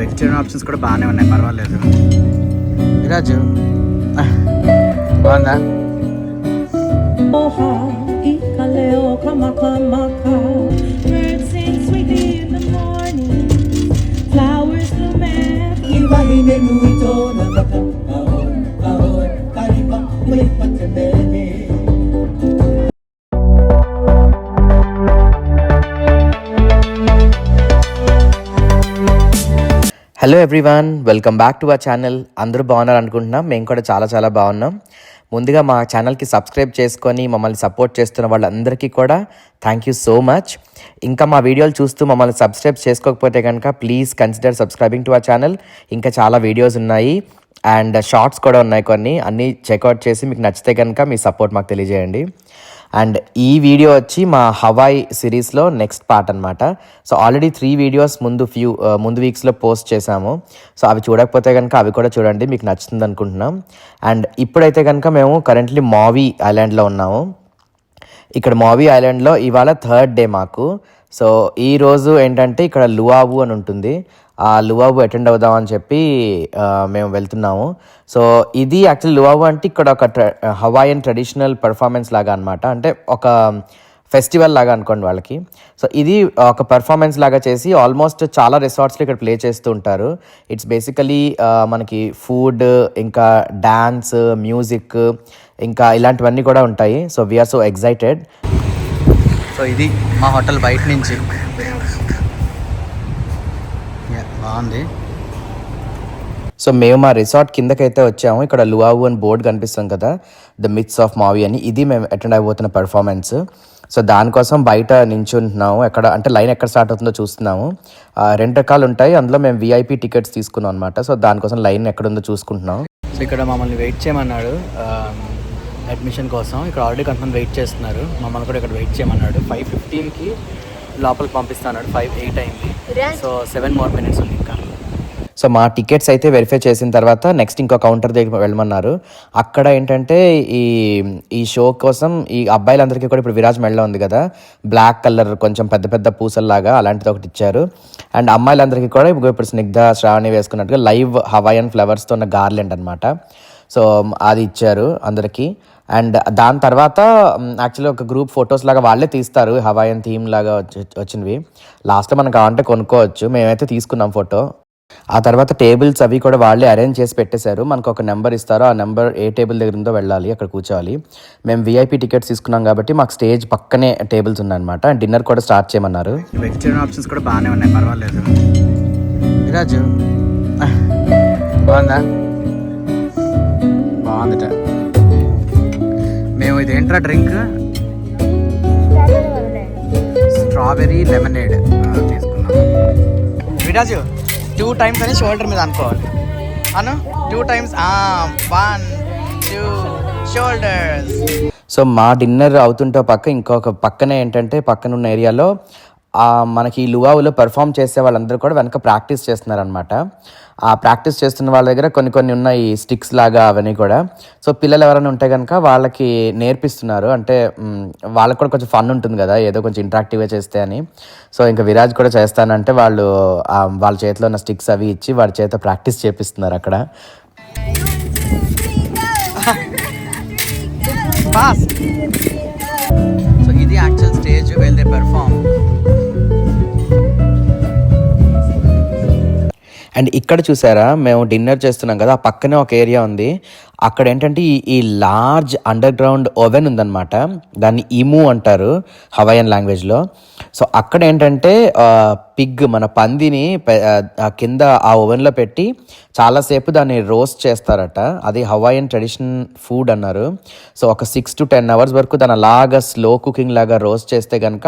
Vegetarian options కూడా బాగానే ఉన్నాయి, పర్వాలేదు. విరాజు బాగుందా? Hello everyone, welcome back to our channel. అందరూ బాగున్నారు అనుకుంటున్నాం. మేము కూడా చాలా చాలా బాగున్నాం. ముందుగా మా ఛానల్కి సబ్స్క్రైబ్ చేసుకొని మమ్మల్ని సపోర్ట్ చేస్తున్న వాళ్ళందరికీ కూడా థ్యాంక్ యూ సో మచ్. ఇంకా మా వీడియోలు చూస్తూ మమ్మల్ని సబ్స్క్రైబ్ చేసుకోకపోతే కనుక please consider subscribing to our channel. ఇంకా చాలా వీడియోస్ ఉన్నాయి అండ్ షార్ట్స్ కూడా ఉన్నాయి, కొన్ని అన్నీ చెక్అవుట్ చేసి మీకు నచ్చితే కనుక మీ సపోర్ట్ మాకు తెలియజేయండి. అండ్ ఈ వీడియో వచ్చి మా హవాయ్ సిరీస్లో నెక్స్ట్ పార్ట్ అనమాట. సో ఆల్రెడీ 3 వీడియోస్ ముందు వీక్స్లో పోస్ట్ చేశాము. సో అవి చూడకపోతే కనుక అవి కూడా చూడండి, మీకు నచ్చుతుంది అనుకుంటున్నాం. అండ్ ఇప్పుడైతే కనుక మేము కరెంట్లీ మావీ ఐలాండ్లో ఉన్నాము. ఇక్కడ మావీ ఐలాండ్లో ఇవాళ 3rd డే మాకు. సో ఈరోజు ఏంటంటే ఇక్కడ లువావు అని ఉంటుంది, ఆ లువావు అటెండ్ అవుదామని చెప్పి మేము వెళ్తున్నాము. సో ఇది యాక్చువల్లీ లువావు అంటే ఇక్కడ ఒక హవాయన్ ట్రెడిషనల్ పర్ఫార్మెన్స్ లాగా అనమాట, అంటే ఒక ఫెస్టివల్ లాగా అనుకోండి వాళ్ళకి. సో ఇది ఒక పర్ఫార్మెన్స్ లాగా చేసి ఆల్మోస్ట్ చాలా రిసార్ట్స్లో ఇక్కడ ప్లే చేస్తూ ఉంటారు. ఇట్స్ బేసికలీ మనకి ఫుడ్, ఇంకా డ్యాన్స్, మ్యూజిక్, ఇంకా ఇలాంటివన్నీ కూడా ఉంటాయి. So we are so excited. So ఇది మా హోటల్ బయట నుంచి బాగుంది. సో మేము మా రిసార్ట్ కిందకైతే వచ్చాము. ఇక్కడ లువావు అని బోర్డు కనిపిస్తుంది కదా, ద మిత్స్ ఆఫ్ మావీ అని. ఇది మేము అటెండ్ అయిపోతున్న పర్ఫార్మెన్స్. సో దానికోసం బయట నించుంటున్నాము. ఎక్కడ అంటే లైన్ ఎక్కడ స్టార్ట్ అవుతుందో చూస్తున్నాము. 2 రకాలు ఉంటాయి, అందులో మేము VIP టికెట్స్ తీసుకున్నాం అనమాట. సో దానికోసం లైన్ ఎక్కడుందో చూసుకుంటున్నాం. సో ఇక్కడ మమ్మల్ని వెయిట్ చేయమన్నాడు అడ్మిషన్ కోసం. ఇక్కడ ఆల్రెడీ కొంతమంది వెయిట్ చేస్తున్నారు, మమ్మల్ని కూడా ఇక్కడ వెయిట్ చేయమన్నాడు. 5:15కి లోపలికి పంపిస్తున్నాడు. 5:08 అయింది. సో 7 more minutes ఉంది ఇంకా. సో మా టికెట్స్ అయితే వెరిఫై చేసిన తర్వాత నెక్స్ట్ ఇంకో కౌంటర్ దగ్గర వెళ్ళమన్నారు. అక్కడ ఏంటంటే ఈ షో కోసం ఈ అబ్బాయిలందరికీ కూడా ఇప్పుడు విరాజ్ మెడలో ఉంది కదా, బ్లాక్ కలర్ కొంచెం పెద్ద పెద్ద పూసల్లాగా అలాంటిది ఒకటి ఇచ్చారు. అండ్ అమ్మాయిలందరికీ కూడా ఇప్పుడు స్నిగ్ధ, శ్రావణి వేసుకున్నట్టుగా లైవ్ హవాయన్ ఫ్లవర్స్తో ఉన్న గార్లెండ్ అనమాట. సో అది ఇచ్చారు అందరికీ. అండ్ దాని తర్వాత యాక్చువల్లీ ఒక గ్రూప్ ఫొటోస్ లాగా వాళ్ళే తీస్తారు, హవాయన్ థీమ్ లాగా వచ్చినవి. లాస్ట్లో మనకు కావాలంటే కొనుక్కోవచ్చు, మేమైతే తీసుకున్నాం ఫోటో. ఆ తర్వాత టేబుల్స్ అవి కూడా వాళ్ళే అరేంజ్ చేసి పెట్టేశారు. మనకు ఒక నెంబర్ ఇస్తారు, ఆ నెంబర్ ఏ టేబుల్ దగ్గర ఉందో వెళ్ళాలి, అక్కడ కూర్చోవాలి. మేము VIP టికెట్స్ తీసుకున్నాం కాబట్టి మాకు స్టేజ్ పక్కనే టేబుల్స్ ఉన్నాయన్నమాట. అండ్ డిన్నర్ కూడా స్టార్ట్ చేయమన్నారు. వెజిటేరియన్ ఆప్షన్స్ కూడా బాగానే ఉన్నాయి, పర్వాలేదు. విరాజు బాగుందా? బాగుందిట. మేము ఇదేంట్రా డ్రింక్, స్ట్రాబెర్రీ లెమనేడ్ తీసుకున్నాం. విరాజు 2 times అని షోల్డర్ మీద అనుకోవాలి అను. 2 times 1 2 షోల్డర్స్. సో మా డిన్నర్ అవుతుంటే ఇంకొక పక్కనే ఏంటంటే పక్కన ఉన్న ఏరియాలో మనకి లువావులో పెర్ఫామ్ చేసే వాళ్ళందరూ కూడా వెనక ప్రాక్టీస్ చేస్తున్నారనమాట. ఆ ప్రాక్టీస్ చేస్తున్న వాళ్ళ దగ్గర కొన్ని ఉన్నాయి స్టిక్స్ లాగా, అవన్నీ కూడా. సో పిల్లలు ఎవరైనా ఉంటే కనుక వాళ్ళకి నేర్పిస్తున్నారు, అంటే వాళ్ళకి కూడా కొంచెం ఫన్ ఉంటుంది కదా, ఏదో కొంచెం ఇంట్రాక్టివ్గా చేస్తే అని. సో ఇంకా విరాజ్ కూడా చేస్తానంటే వాళ్ళు వాళ్ళ చేతిలో ఉన్న స్టిక్స్ అవి ఇచ్చి వాడి చేత ప్రాక్టీస్ చేపిస్తున్నారు అక్కడ. సో ఇది actual stage well they perform. And ఇక్కడ చూసారా, మేము డిన్నర్ చేస్తున్నాం కదా, ఆ పక్కనే ఒక ఏరియా ఉంది. అక్కడ ఏంటంటే ఈ లార్జ్ అండర్ గ్రౌండ్ ఓవెన్ ఉందన్నమాట. దాన్ని ఇము అంటారు హవాయన్ లాంగ్వేజ్లో. సో అక్కడ ఏంటంటే పిగ్, మన పందిని కింద ఆ ఓవెన్లో పెట్టి చాలాసేపు దాన్ని రోస్ట్ చేస్తారట. అది హవాయన్ ట్రెడిషన్ ఫుడ్ అన్నారు. సో ఒక 6 to 10 hours వరకు దాన్ని అలాగా స్లో కుకింగ్ లాగా రోస్ట్ చేస్తే కనుక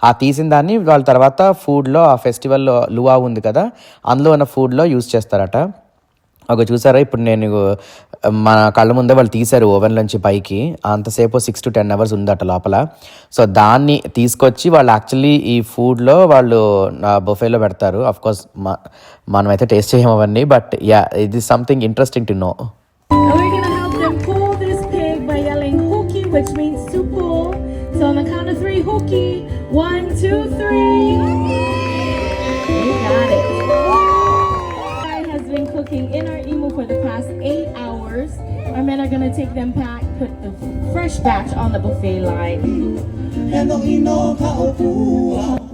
ఆ తీసిన దాన్ని వాళ్ళ తర్వాత ఫుడ్లో, ఆ ఫెస్టివల్లో లువా ఉంది కదా, అందులో ఉన్న ఫుడ్లో యూజ్ చేస్తారట. ఒక చూసారా, ఇప్పుడు నేను మన కళ్ళ ముందే వాళ్ళు తీశారు ఓవెన్లోంచి పైకి. అంతసేపు 6 to 10 hours ఉందట లోపల. సో దాన్ని తీసుకొచ్చి వాళ్ళు యాక్చువల్లీ ఈ ఫుడ్లో వాళ్ళు బొఫేలో పెడతారు. అఫ్ కోర్స్ మనమైతే టేస్ట్ చేయము అవన్నీ, but yeah, it is something interesting to know. take them back, put the fresh batch on the buffet line.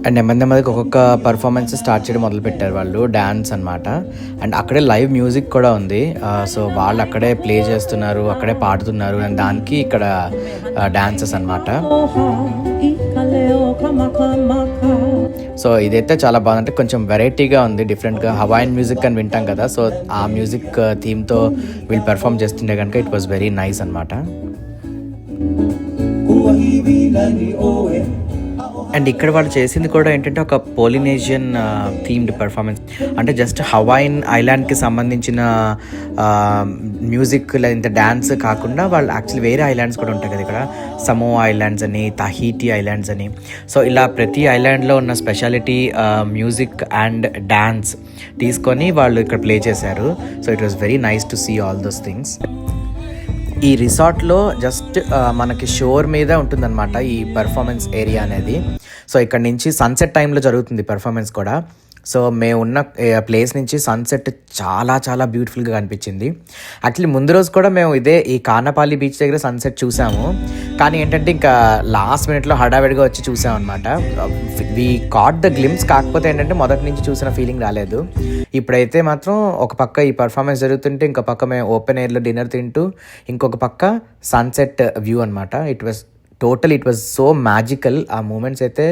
And నెమ్మదికి ఒక్కొక్క పర్ఫార్మెన్స్ స్టార్ట్ చేయడం మొదలు పెట్టారు వాళ్ళు, డ్యాన్స్ అనమాట. అండ్ అక్కడే లైవ్ మ్యూజిక్ కూడా ఉంది. సో వాళ్ళు అక్కడే ప్లే చేస్తున్నారు, అక్కడే పాడుతున్నారు. అండ్ దానికి ఇక్కడ డాన్సెస్ అనమాట. సో ఇదైతే చాలా బాగుంది, అంటే కొంచెం వెరైటీగా ఉంది, డిఫరెంట్గా. హవాయిన్ మ్యూజిక్ అని వింటాం కదా, సో ఆ మ్యూజిక్ థీమ్తో వీళ్ళు పెర్ఫామ్ చేస్తుండే కనుక ఇట్ వాస్ వెరీ నైస్ అనమాట. అండ్ ఇక్కడ వాళ్ళు చేసింది కూడా ఏంటంటే ఒక పోలినేషియన్ థీమ్డ్ పెర్ఫార్మెన్స్. అంటే జస్ట్ హవాయిన్ ఐలాండ్కి సంబంధించిన మ్యూజిక్ లేదా డ్యాన్స్ కాకుండా వాళ్ళు యాక్చువల్లీ వేరే ఐలాండ్స్ కూడా ఉంటాయి కదా ఇక్కడ, సమో ఐలాండ్స్ అని, తహీటి ఐలాండ్స్ అని. సో ఇలా ప్రతి ఐలాండ్లో ఉన్న స్పెషాలిటీ మ్యూజిక్ అండ్ డ్యాన్స్ తీసుకొని వాళ్ళు ఇక్కడ ప్లే చేశారు. So it was very nice to see all those things. ఈ రిసార్ట్లో జస్ట్ మనకి షోర్ మీద ఉంటుందన్నమాట ఈ పర్ఫార్మెన్స్ ఏరియా అనేది. సో ఇక్కడ నుంచి సన్సెట్ టైంలో జరుగుతుంది పర్ఫార్మెన్స్ కూడా. సో మేము ఉన్న ప్లేస్ నుంచి సన్సెట్ చాలా చాలా బ్యూటిఫుల్గా కనిపించింది. యాక్చువల్లీ ముందు రోజు కూడా మేము ఈ కానపాలి బీచ్ దగ్గర సన్సెట్ చూసాము. కానీ ఏంటంటే ఇంకా లాస్ట్ మినిట్లో హడావిడిగా వచ్చి చూసాం అనమాట. వి కాట్ ద గ్లిమ్స్. కాకపోతే ఏంటంటే మొదటి నుంచి చూసిన ఫీలింగ్ రాలేదు. ఇప్పుడైతే మాత్రం ఒక పక్క ఈ పర్ఫార్మెన్స్ జరుగుతుంటే ఇంకో పక్క మేము ఓపెన్ ఎయిర్లో డిన్నర్ తింటూ ఇంకొక పక్క సన్సెట్ వ్యూ అనమాట. It was so magical. ఆ మూమెంట్స్ అయితే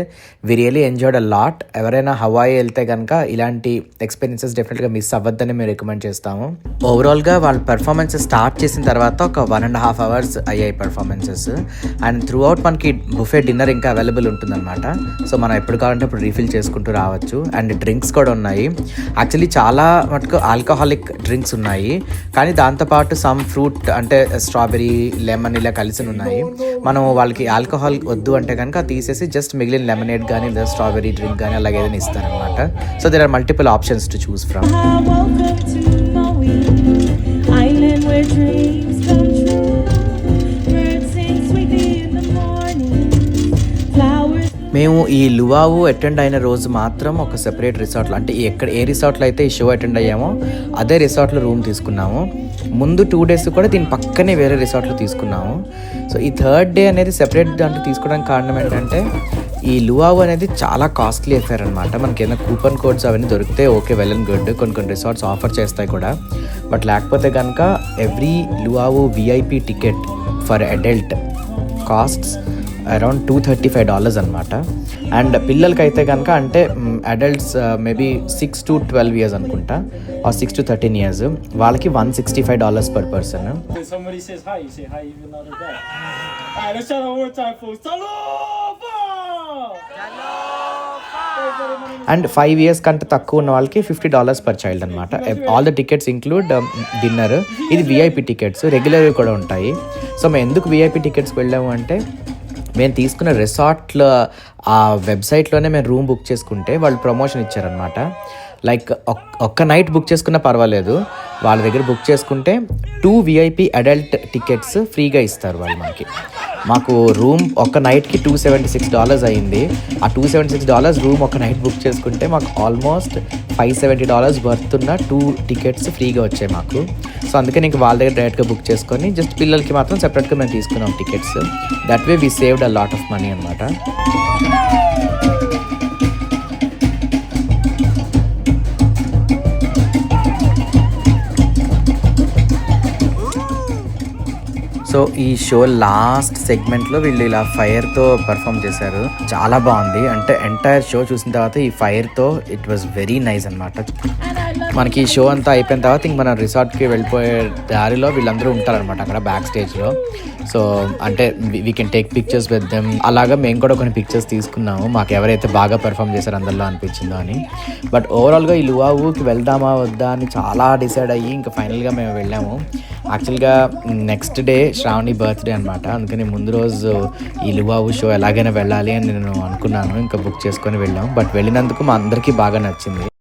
we really enjoyed a lot. ఎవరైనా హవాయి వెళ్తే కనుక ఇలాంటి ఎక్స్పీరియన్సెస్ డెఫినెట్గా మిస్ అవ్వద్దని మేము రికమెండ్ చేస్తాము. ఓవరాల్గా వాళ్ళ పర్ఫార్మెన్సెస్ స్టార్ట్ చేసిన తర్వాత ఒక 1.5 hours అయ్యాయి పర్ఫార్మెన్సెస్. అండ్ త్రూ అవుట్ మనకి బుఫే డిన్నర్ ఇంకా అవైలబుల్ ఉంటుందన్నమాట. సో మనం ఎప్పుడు కావాలంటే ఇప్పుడు రీఫిల్ చేసుకుంటూ రావచ్చు. అండ్ డ్రింక్స్ కూడా ఉన్నాయి. యాక్చువల్లీ చాలా మటుకు ఆల్కహాలిక్ డ్రింక్స్ ఉన్నాయి, కానీ దాంతోపాటు సమ్ ఫ్రూట్ అంటే స్ట్రాబెరీ, లెమన్ ఇలా కలిసి ఉన్నాయి. మనం వాళ్ళకి ఆల్కహాల్ వద్దు అంటే కనుక తీసేసి జస్ట్ మిగిలిన లెమనేడ్ కానీ లేదా స్ట్రాబెరీ డ్రింక్ కానీ అలాగే ఏదైనా ఇస్తారనమాట. So there are multiple options to choose from. మేము ఈ లువావు అటెండ్ అయిన రోజు మాత్రం ఒక సెపరేట్ రిసార్ట్లో, అంటే ఏ రిసార్ట్లో అయితే ఈ షో అటెండ్ అయ్యామో అదే రిసార్ట్లో రూమ్ తీసుకున్నాము. ముందు 2 days కూడా దీని పక్కనే వేరే రిసార్ట్లో తీసుకున్నాము. సో ఈ 3rd day అనేది సెపరేట్ దాంట్లో తీసుకోవడానికి కారణం ఏంటంటే ఈ లువావు అనేది చాలా కాస్ట్లీ అఫేర్ అనమాట. మనకి ఏదైనా కూపన్ కోడ్స్ అవన్నీ దొరికితే ఓకే, వెల్ అండ్ గుడ్. కొన్ని రిసార్ట్స్ ఆఫర్ చేస్తాయి కూడా. బట్ లేకపోతే కనుక every luau VIP ticket for adult costs around $235 అనమాట. అండ్ పిల్లలకైతే కనుక అంటే అడల్ట్స్ మేబీ 6 to 12 years అనుకుంటా, ఆ 6 to 13 years వాళ్ళకి $165 per person. Somebody says hi, you say hi even louder back. Alright, let's try that one more time, folks. Aloha! And 5 years కంటే తక్కువ ఉన్న వాళ్ళకి $50 per child అనమాట. All the tickets include dinner. ఇది VIP tickets, రెగ్యులర్వి కూడా ఉంటాయి. So మేము ఎందుకు విఐపి టికెట్స్కి వెళ్ళాము అంటే మేము తీసుకున్న రిసార్ట్లో ఆ వెబ్సైట్లోనే మేము రూమ్ బుక్ చేసుకుంటే వాళ్ళు ప్రమోషన్ ఇచ్చారనమాట. లైక్ ఒక్క నైట్ బుక్ చేసుకున్నా పర్వాలేదు, వాళ్ళ దగ్గర బుక్ చేసుకుంటే 2 VIP అడల్ట్ టికెట్స్ ఫ్రీగా ఇస్తారు వాళ్ళు మనకి. మాకు రూమ్ ఒక నైట్కి $276 అయింది. ఆ $276 రూమ్ ఒక నైట్ బుక్ చేసుకుంటే మాకు ఆల్మోస్ట్ $570 వర్త్ ఉన్న 2 టికెట్స్ ఫ్రీగా వచ్చాయి మాకు. సో అందుకే ఇంక వాళ్ళ దగ్గర డైరెక్ట్గా బుక్ చేసుకొని జస్ట్ పిల్లలకి మాత్రం సెపరేట్గా మేము తీసుకున్నాం tickets. That way we saved a lot of money అనమాట. సో ఈ షో లాస్ట్ సెగ్మెంట్లో వీళ్ళు ఇలా ఫైర్తో పర్ఫామ్ చేశారు. చాలా బాగుంది. అంటే ఎంటైర్ షో చూసిన తర్వాత ఈ ఫైర్తో ఇట్ వాజ్ వెరీ నైస్ అనమాట. మనకి ఈ షో అంతా అయిపోయిన తర్వాత ఇంక మన రిసార్ట్కి వెళ్ళిపోయే దారిలో వీళ్ళందరూ ఉంటారనమాట అక్కడ బ్యాక్ స్టేజ్లో. సో అంటే we can take pictures with them. అలాగా మేము కూడా కొన్ని పిక్చర్స్ తీసుకున్నాము, మాకు ఎవరైతే బాగా పెర్ఫామ్ చేశారు అందరిలో అనిపించిందో అని. బట్ ఓవరాల్గా ఈ లువావుకి వెళ్దామా వద్దా అని చాలా డిసైడ్ అయ్యి ఇంకా ఫైనల్గా మేము వెళ్ళాము. యాక్చువల్గా నెక్స్ట్ డే శ్రావణి బర్త్డే అనమాట. అందుకని ముందు రోజు ఈ లువావు షో ఎలాగైనా వెళ్ళాలి అని నేను అనుకున్నాను. ఇంకా బుక్ చేసుకొని వెళ్ళాము. బట్ వెళ్ళినందుకు మా అందరికీ బాగా నచ్చింది.